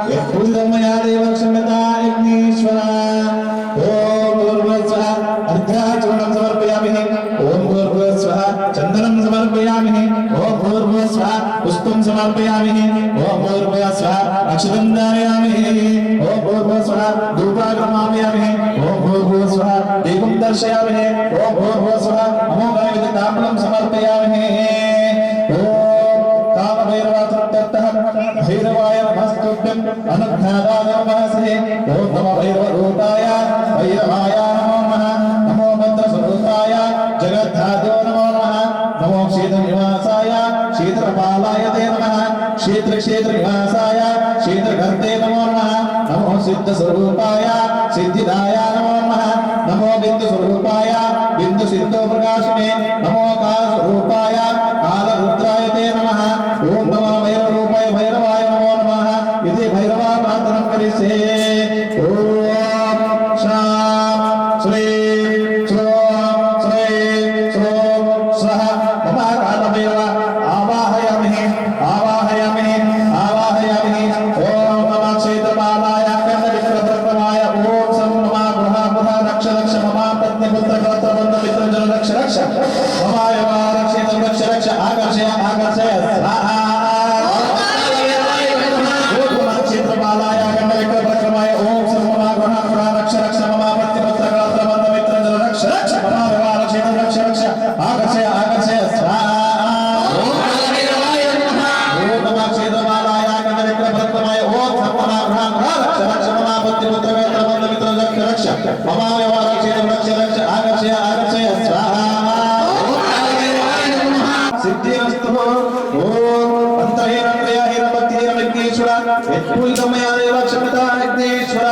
पूजितमया देव क्षम्यता यज्ञेश्वर ओम भूर्भुवस्वः अर्घ्याचूर्णं समर्पयामि ओम भूर्भुवस्वः चन्दनं समर्पयामि ओम भूर्भुवस्वः पुष्पं समर्पयामि ओम भूर्भुवस्वः अक्षतं धारयामि ओम भूर्भुवस्वः धूपाग्रमापयामि ओम भूर्भुवस्वः दीपं दर्शयामि ओम भूर्भुवस्वः अमोघविदताम्बूलं समर्पयामि भैरवाय नमस्तुभ्यं अनुज्ञाताय नमस्ते ओम नमो भैरवरूपाय भैरवाय नमः नमो मंत्रस्वरूपाय जगद्धात्यो नमो नमः नमो क्षेत्रनिवासाय क्षेत्रपालाय ते नमः क्षेत्रनिवासाय क्षेत्रकर्ते नमो नमः नमो सिद्धस्वरूपाय सिद्धिदाय नमो नमः नमो बिन्दुस्वरूपाय बिन्दुसिद्धो प्रकाशिने नमो कालस्वरूपाय कालरुद्राय ते नमः ओम नमो भैरवरूपाय भैरवाय नमो नमः इति भैरवा प्रार्थना करिसे ओम शाम श्री स्वः मम काल भैरव आवाहयामि ओम नमः क्षेत्रपालाय कण्डविक्रमाय ओम सं नमः बुधा रक्ष मम पत्नीपुत्र कलत्र बन्ध मित्र जन रक्ष ममाय रक्ष आकर्षय स्वाहा क्षेत्रपालाय कण्डविक्रमाय ओम सं नमः बुधा रक्ष मम पत्नीपुत्र कलत्र बन्ध मित्र जन रक्ष ममाय रक्ष आकर्षय स्वाहा ओम नमः क्षेत्रपालाय कण्डविक्रमाय ओम सं नमः बुधा रक्ष मम पत्नीपुत्र कलत्र बन्ध मित्र जन रक्ष ममाय रक्ष आकर्षय स्वाहा सिद्धिरस्तु ओम अंतहिरमयहिरमतिरमज्ञेश्वर यत्पूजितमया देव क्षम्यता यज्ञेश्वर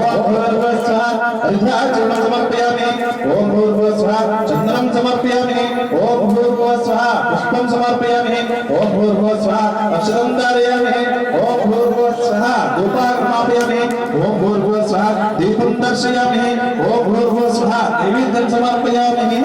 ओम भूर्भुवस्वः अर्घ्याचूर्णं समर्पयामि ओम भूर्भुवस्वः चन्दनं समर्पयामि ओम भूर्भुवस्वः पुष्पं समर्पयामि ओम भूर्भुवस्वः अक्षतं धारयामि ओम भूर्भुवस्वः धूपाग्रमापयामि ओम भूर्भुवस्वः दीपं दर्शयामि ओम भूर्भुवस्वः नैवेद्यं समर्पयामि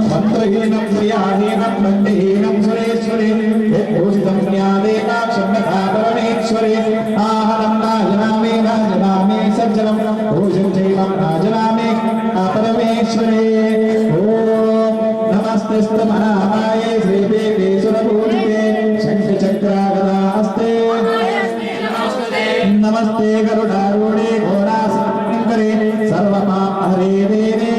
మంత్రహీనం క్రియాహీనం భక్తిహీనం సురేశ్వరి పూజితం జ్ఞానేనాక్షమేశ్వరి ఆహనం నాజనామే నాజనామే సజ్జనం పూజం చైవం నాజనామే పరమేశ్వరి ఓం నమస్తేస్తమనామాయే శ్రీదేవి సురపూజితే శంఖచక్రాగదాస్తే नमस्ते गरुडारूढे घोरासंकरे सर्वपापहरे देवे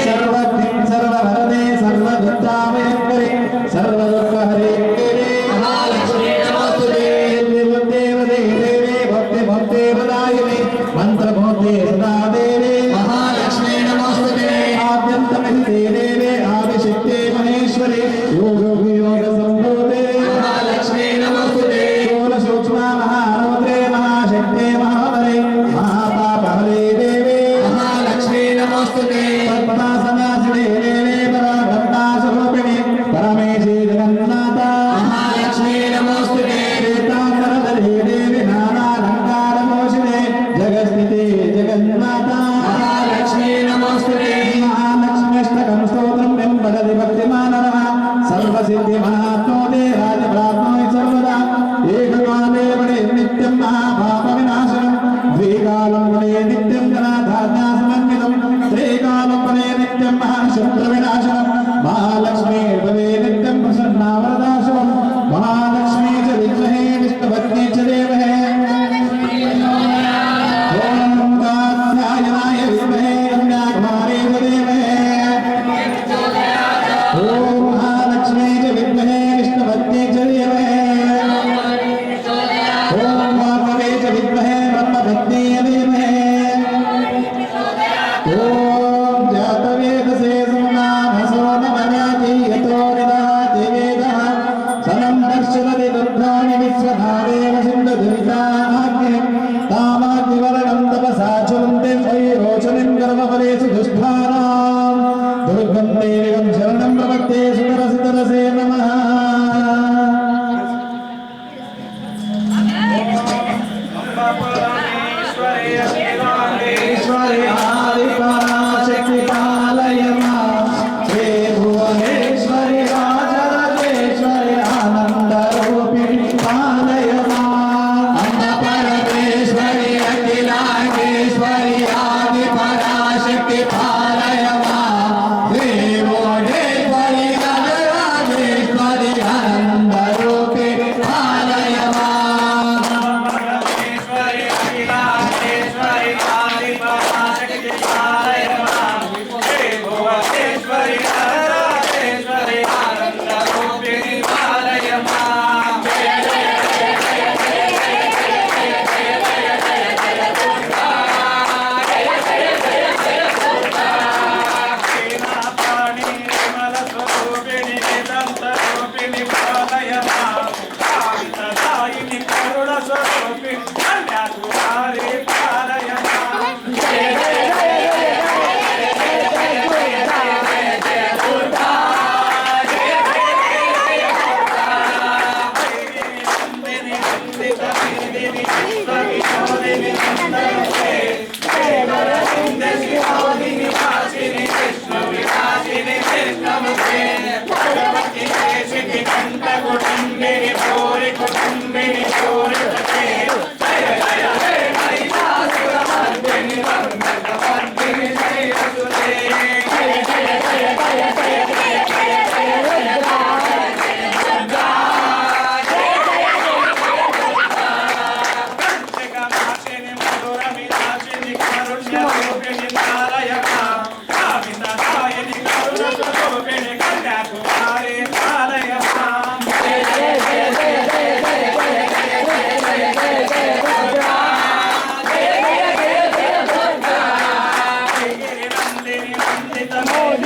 सर्वज्ञं सर्ववरदे सर्वदुःखामयङ्करे सर्वदुःखहरे देवे महालक्ष्मी नमोस्तुते देवदेवदे देवे भक्तिभक्तेवदायिने मन्त्रभूते सदा देवे महालक्ष्मी नमोस्तुते आद्यन्तमहिते देवे आदिशक्ते महेश्वरे योगसम्भूते महालक्ष्मी नमोस्तुते महाशक्ते महाबले महापापहरे देवे महालक्ष्मी नमोस्तुते पद्मासनासिने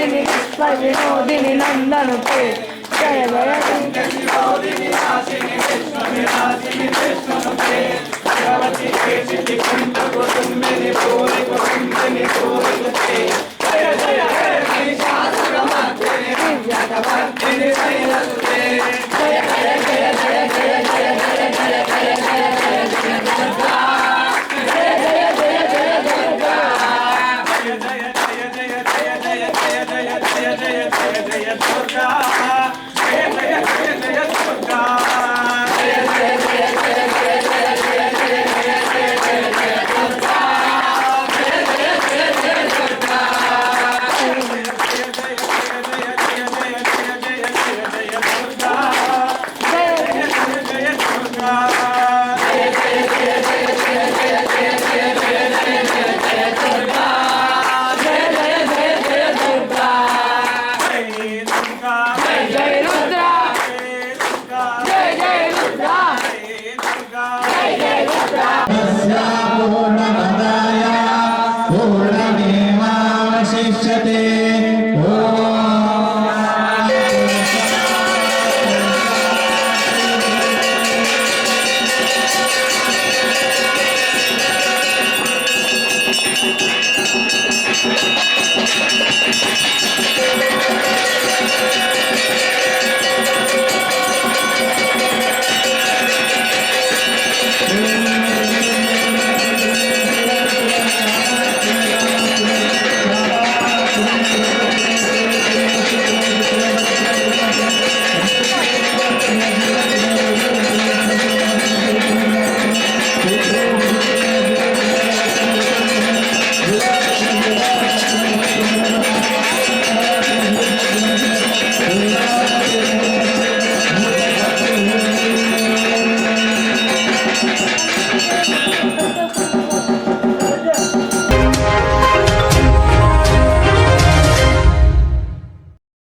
नाशिनी विश्व विनोदिनी नंदनुते जय जय विनोदिनी नाशिनी विश्व विनाशिनी विष्णुनुते भगवती केशिनि कुंड कुसुम्बिनि पूरि कुसुम्बिनि पूरिते जय जय हे महिषासुरमर्दिनि दिव्यकपर्दिनि शैलसुते जय जय जय जय जय जय जय जय जय जय जय दुर्गा जय जय जय जय जय दुर्गा जय जय जय जय जय जय जय जय जय जय जय जय दुर्गा जय जय जय जय दुर्गा